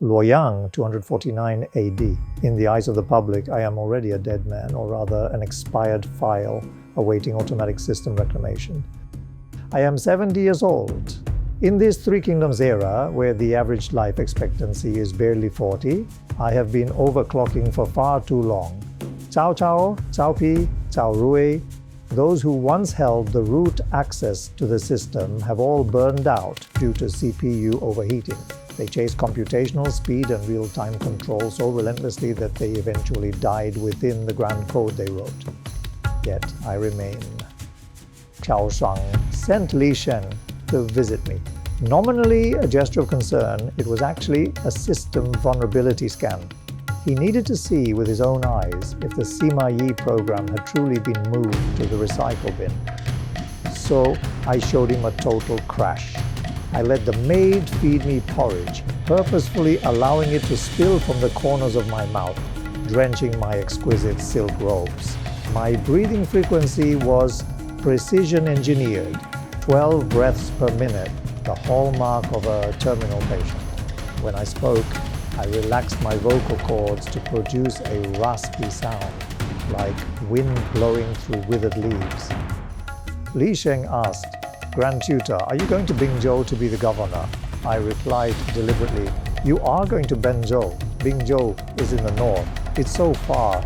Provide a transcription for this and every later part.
Luoyang, 249 AD. In the eyes of the public, I am already a dead man, or rather an expired file awaiting automatic system reclamation. I am 70 years old. In this Three Kingdoms era, where the average life expectancy is barely 40, I have been overclocking for far too long. Cao Cao, Cao Pi, Cao Rui, those who once held the root access to the system have all burned out due to CPU overheating. They chased computational speed and real-time control so relentlessly that they eventually died within the grand code they wrote. Yet I remain. Qiao Shuang sent Li Shen to visit me. Nominally a gesture of concern, it was actually a system vulnerability scan. He needed to see with his own eyes if the Sima Yi program had truly been moved to the recycle bin. So I showed him a total crash. I let the maid feed me porridge, purposefully allowing it to spill from the corners of my mouth, drenching my exquisite silk robes. My breathing frequency was precision engineered, 12 breaths per minute, the hallmark of a terminal patient. When I spoke, I relaxed my vocal cords to produce a raspy sound, like wind blowing through withered leaves. Li Sheng asked, "Grand Tutor, are you going to Bingzhou to be the governor?" I replied deliberately, "You are going to Benzhou. Bingzhou is in the north. It's so far."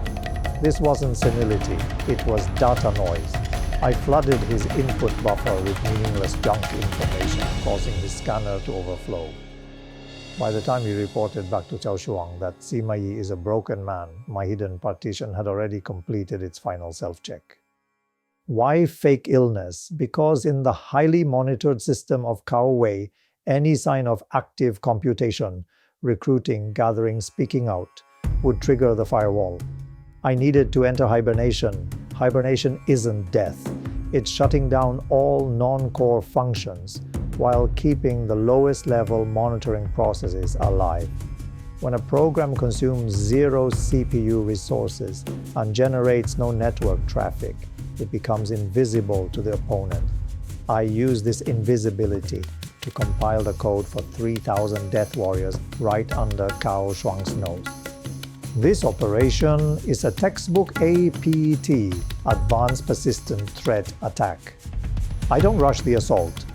This wasn't senility, it was data noise. I flooded his input buffer with meaningless junk information, causing his scanner to overflow. By the time he reported back to Qiao Shuang that Sima Yi is a broken man, my hidden partition had already completed its final self-check. Why fake illness? Because in the highly monitored system of Cao Wei, any sign of active computation, recruiting, gathering, speaking out, would trigger the firewall. I needed to enter hibernation. Hibernation isn't death. It's shutting down all non-core functions while keeping the lowest level monitoring processes alive. When a program consumes zero CPU resources and generates no network traffic, it becomes invisible to the opponent. I use this invisibility to compile the code for 3,000 Death Warriors right under Cao Shuang's nose. This operation is a textbook APT, Advanced Persistent Threat Attack. I don't rush the assault.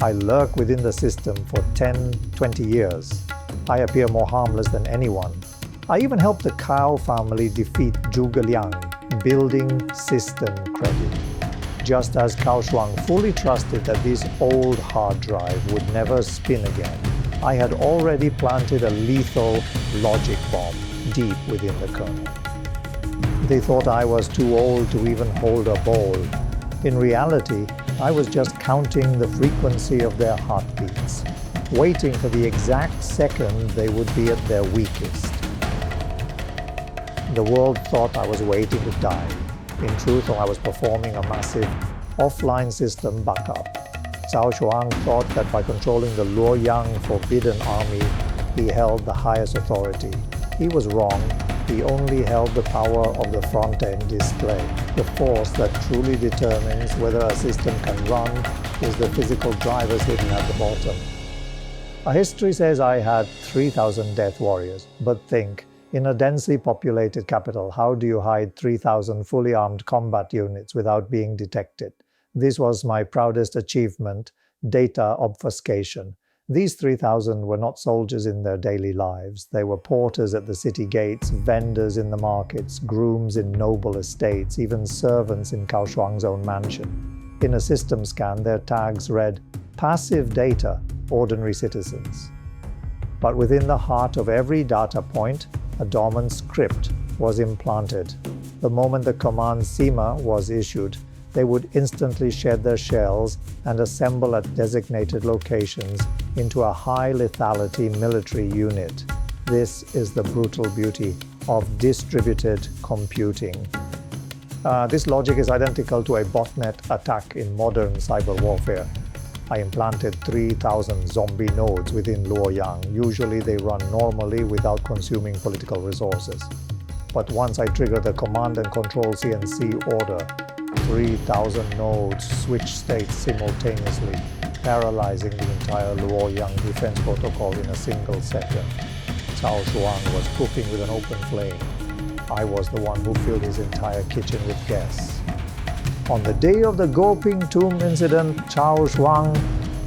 I lurk within the system for 10-20 years. I appear more harmless than anyone. I even helped the Cao family defeat Zhuge Liang, building system credit. Just as Cao Shuang fully trusted that this old hard drive would never spin again, I had already planted a lethal logic bomb deep within the kernel. They thought I was too old to even hold a ball. In reality, I was just counting the frequency of their heartbeats, waiting for the exact second they would be at their weakest. The world thought I was waiting to die. In truth, I was performing a massive offline system backup. Cao Shuang thought that by controlling the Luoyang Forbidden Army, he held the highest authority. He was wrong. He only held the power of the front-end display. The force that truly determines whether a system can run is the physical drivers hidden at the bottom. Our history says I had 3,000 Death Warriors, but think, in a densely populated capital, how do you hide 3,000 fully armed combat units without being detected? This was my proudest achievement, data obfuscation. These 3,000 were not soldiers in their daily lives. They were porters at the city gates, vendors in the markets, grooms in noble estates, even servants in Cao Shuang's own mansion. In a system scan, their tags read, "Passive data, ordinary citizens." But within the heart of every data point, a dormant script was implanted. The moment the command Sima was issued, they would instantly shed their shells and assemble at designated locations into a high lethality military unit. This is the brutal beauty of distributed computing. This logic is identical to a botnet attack in modern cyber warfare. I implanted 3,000 zombie nodes within Luoyang. Usually they run normally without consuming political resources. But once I trigger the command and control CNC order, 3,000 nodes switch states simultaneously, paralyzing the entire Luoyang defense protocol in a single second. Cao Shuang was cooking with an open flame. I was the one who filled his entire kitchen with guests. On the day of the Gaoping Tomb Incident, Cao Shuang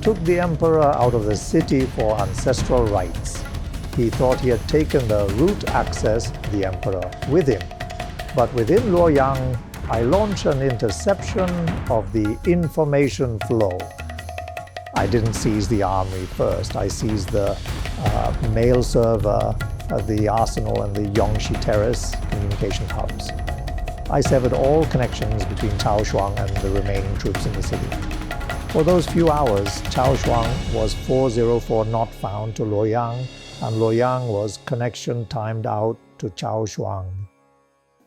took the emperor out of the city for ancestral rites. He thought he had taken the root access, the emperor, with him. But within Luoyang, I launched an interception of the information flow. I didn't seize the armory first. I seized the mail server, the arsenal, and the Yongxi Terrace communication hubs. I severed all connections between Cao Shuang and the remaining troops in the city. For those few hours, Cao Shuang was 404 not found to Luoyang, and Luoyang was connection timed out to Cao Shuang.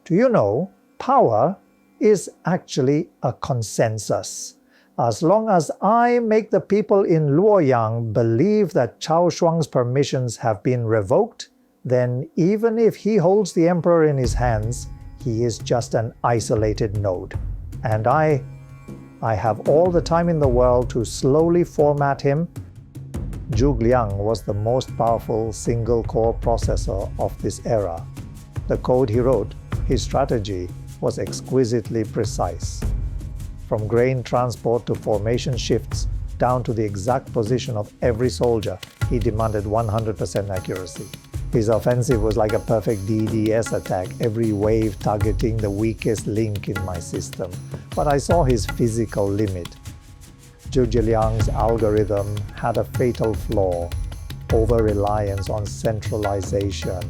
Do you know, power is actually a consensus. As long as I make the people in Luoyang believe that Cao Shuang's permissions have been revoked, then even if he holds the emperor in his hands, he is just an isolated node. And I have all the time in the world to slowly format him. Zhuge Liang was the most powerful single-core processor of this era. The code he wrote, his strategy, was exquisitely precise. From grain transport to formation shifts, down to the exact position of every soldier, he demanded 100% accuracy. His offensive was like a perfect DDS attack, every wave targeting the weakest link in my system. But I saw his physical limit. Zhuge Liang's algorithm had a fatal flaw: over-reliance on centralization.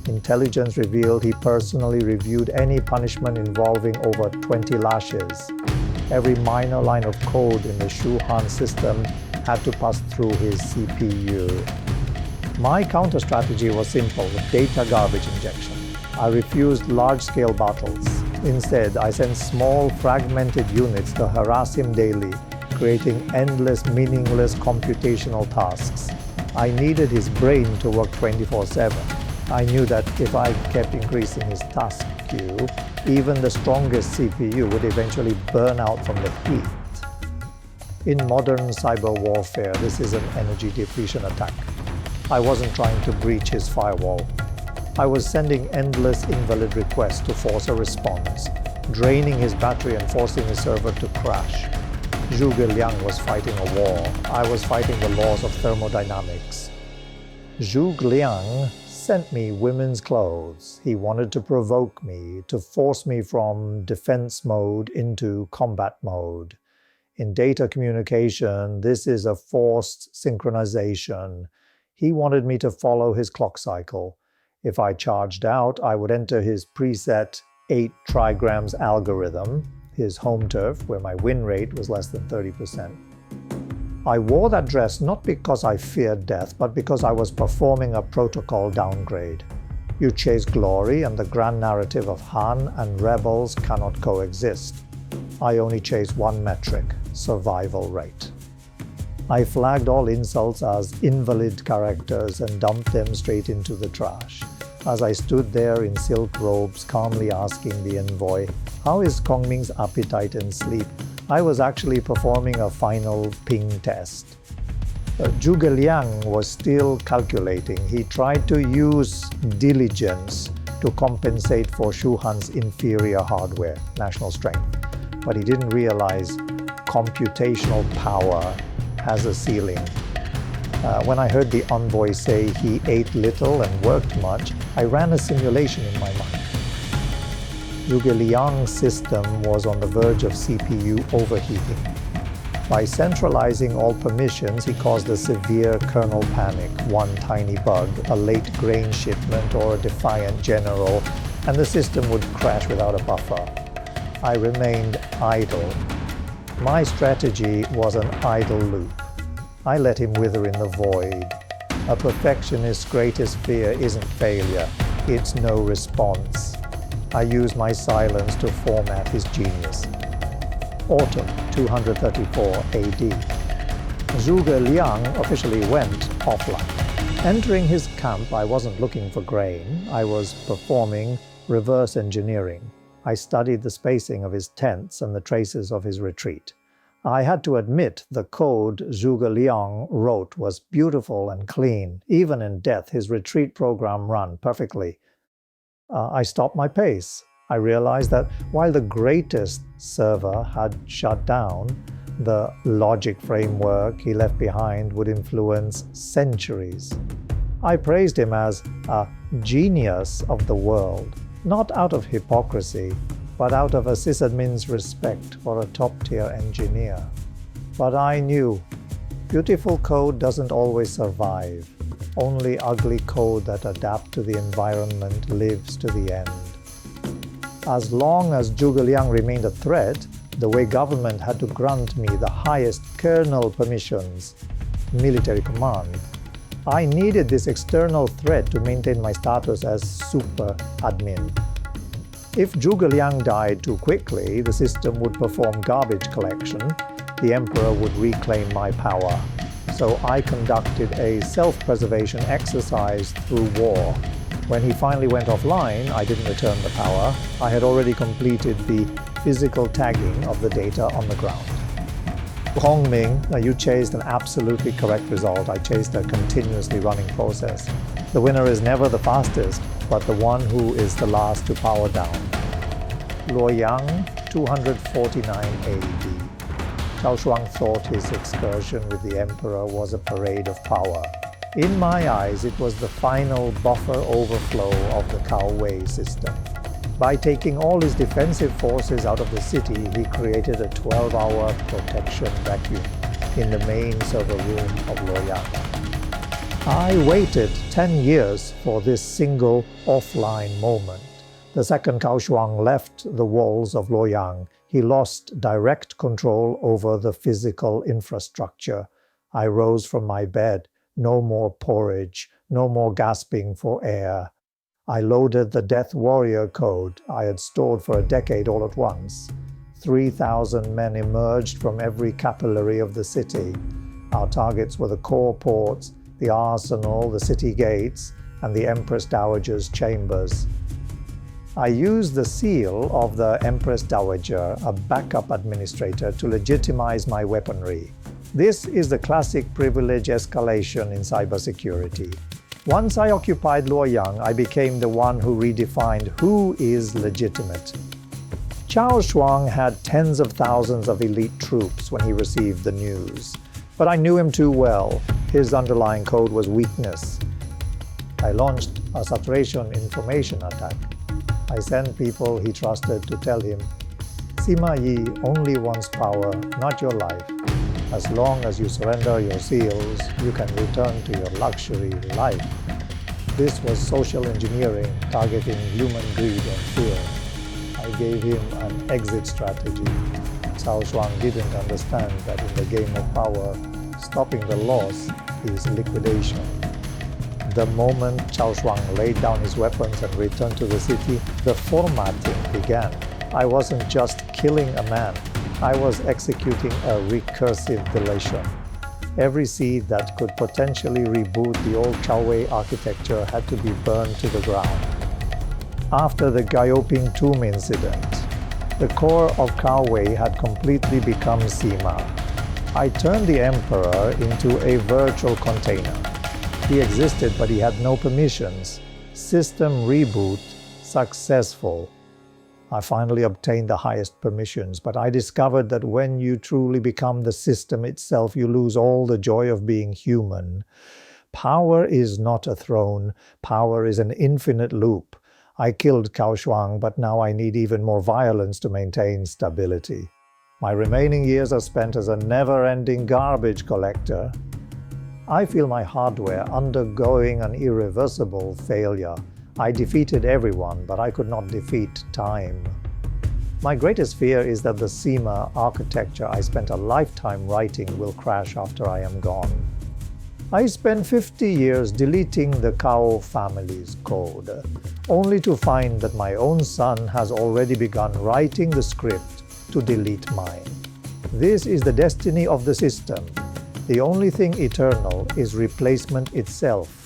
Intelligence revealed he personally reviewed any punishment involving over 20 lashes. Every minor line of code in the Shu Han system had to pass through his CPU. My counter-strategy was simple: data garbage injection. I refused large-scale battles. Instead, I sent small, fragmented units to harass him daily, creating endless, meaningless computational tasks. I needed his brain to work 24/7. I knew that if I kept increasing his task queue, even the strongest CPU would eventually burn out from the heat. In modern cyber warfare, this is an energy depletion attack. I wasn't trying to breach his firewall. I was sending endless invalid requests to force a response, draining his battery and forcing his server to crash. Zhuge Liang was fighting a war. I was fighting the laws of thermodynamics. Zhuge Liang sent me women's clothes. He wanted to provoke me, to force me from defense mode into combat mode. In data communication, this is a forced synchronization. He wanted me to follow his clock cycle. If I charged out, I would enter his preset 8 trigrams algorithm, his home turf, where my win rate was less than 30%. I wore that dress not because I feared death, but because I was performing a protocol downgrade. You chase glory, and the grand narrative of Han and rebels cannot coexist. I only chase one metric: survival rate. I flagged all insults as invalid characters and dumped them straight into the trash. As I stood there in silk robes, calmly asking the envoy, "How is Kongming's appetite and sleep?" I was actually performing a final ping test. Zhuge Liang was still calculating. He tried to use diligence to compensate for Shu Han's inferior hardware, national strength. But he didn't realize computational power has a ceiling. When I heard the envoy say he ate little and worked much, I ran a simulation in my mind. Zhuge Liang's system was on the verge of CPU overheating. By centralizing all permissions, he caused a severe kernel panic, one tiny bug, a late grain shipment, or a defiant general, and the system would crash without a buffer. I remained idle. My strategy was an idle loop. I let him wither in the void. A perfectionist's greatest fear isn't failure, it's no response. I used my silence to format his genius. Autumn 234 AD. Zhuge Liang officially went offline. Entering his camp, I wasn't looking for grain. I was performing reverse engineering. I studied the spacing of his tents and the traces of his retreat. I had to admit the code Zhuge Liang wrote was beautiful and clean. Even in death, his retreat program ran perfectly. I stopped my pace. I realized that while the greatest server had shut down, the logic framework he left behind would influence centuries. I praised him as a genius of the world, not out of hypocrisy, but out of a sysadmin's respect for a top-tier engineer. But I knew beautiful code doesn't always survive. Only ugly code that adapts to the environment lives to the end. As long as Zhuge Liang remained a threat, the way government had to grant me the highest kernel permissions, military command, I needed this external threat to maintain my status as super admin. If Zhuge Liang died too quickly, the system would perform garbage collection, the emperor would reclaim my power. So I conducted a self-preservation exercise through war. When he finally went offline, I didn't return the power. I had already completed the physical tagging of the data on the ground. Hongming, you chased an absolutely correct result. I chased a continuously running process. The winner is never the fastest, but the one who is the last to power down. Luoyang, 249 AD. Cao Shuang thought his excursion with the emperor was a parade of power. In my eyes, it was the final buffer overflow of the Cao Wei system. By taking all his defensive forces out of the city, he created a 12-hour protection vacuum in the main server room of Luoyang. I waited 10 years for this single offline moment. The second Cao Shuang left the walls of Luoyang, he lost direct control over the physical infrastructure. I rose from my bed. No more porridge, no more gasping for air. I loaded the Death Warrior code I had stored for a decade all at once. 3,000 men emerged from every capillary of the city. Our targets were the core ports, the arsenal, the city gates, and the Empress Dowager's chambers. I used the seal of the Empress Dowager, a backup administrator, to legitimize my weaponry. This is the classic privilege escalation in cybersecurity. Once I occupied Luoyang, I became the one who redefined who is legitimate. Cao Shuang had tens of thousands of elite troops when he received the news. But I knew him too well. His underlying code was weakness. I launched a saturation information attack. I sent people he trusted to tell him, Sima Yi only wants power, not your life. As long as you surrender your seals, you can return to your luxury life. This was social engineering targeting human greed and fear. I gave him an exit strategy. Cao Shuang didn't understand that in the game of power, stopping the loss is liquidation. The moment Cao Shuang laid down his weapons and returned to the city, the formatting began. I wasn't just killing a man. I was executing a recursive deletion. Every seed that could potentially reboot the old Cao Wei architecture had to be burned to the ground. After the Gaoping Tomb Incident, the core of Cao Wei had completely become Sima. I turned the emperor into a virtual container. He existed, but he had no permissions. System reboot successful. I finally obtained the highest permissions, but I discovered that when you truly become the system itself, you lose all the joy of being human. Power is not a throne. Power is an infinite loop. I killed Cao Shuang, but now I need even more violence to maintain stability. My remaining years are spent as a never-ending garbage collector. I feel my hardware undergoing an irreversible failure. I defeated everyone, but I could not defeat time. My greatest fear is that the Sima architecture I spent a lifetime writing will crash after I am gone. I spent 50 years deleting the Cao family's code, only to find that my own son has already begun writing the script to delete mine. This is the destiny of the system. The only thing eternal is replacement itself.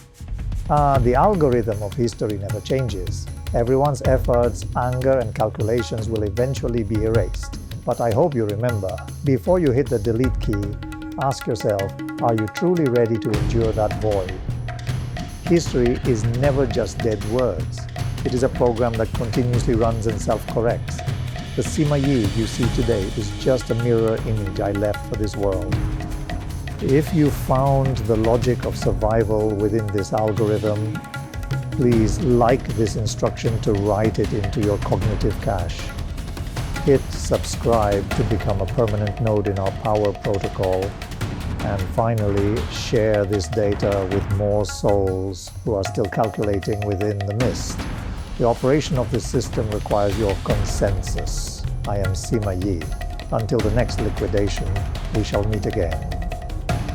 The algorithm of history never changes. Everyone's efforts, anger, and calculations will eventually be erased. But I hope you remember, before you hit the delete key, ask yourself, are you truly ready to endure that void? History is never just dead words. It is a program that continuously runs and self-corrects. The Sima Yi you see today is just a mirror image I left for this world. If you found the logic of survival within this algorithm, please like this instruction to write it into your cognitive cache. Hit subscribe to become a permanent node in our power protocol. And finally, share this data with more souls who are still calculating within the mist. The operation of this system requires your consensus. I am Sima Yi. Until the next liquidation, we shall meet again.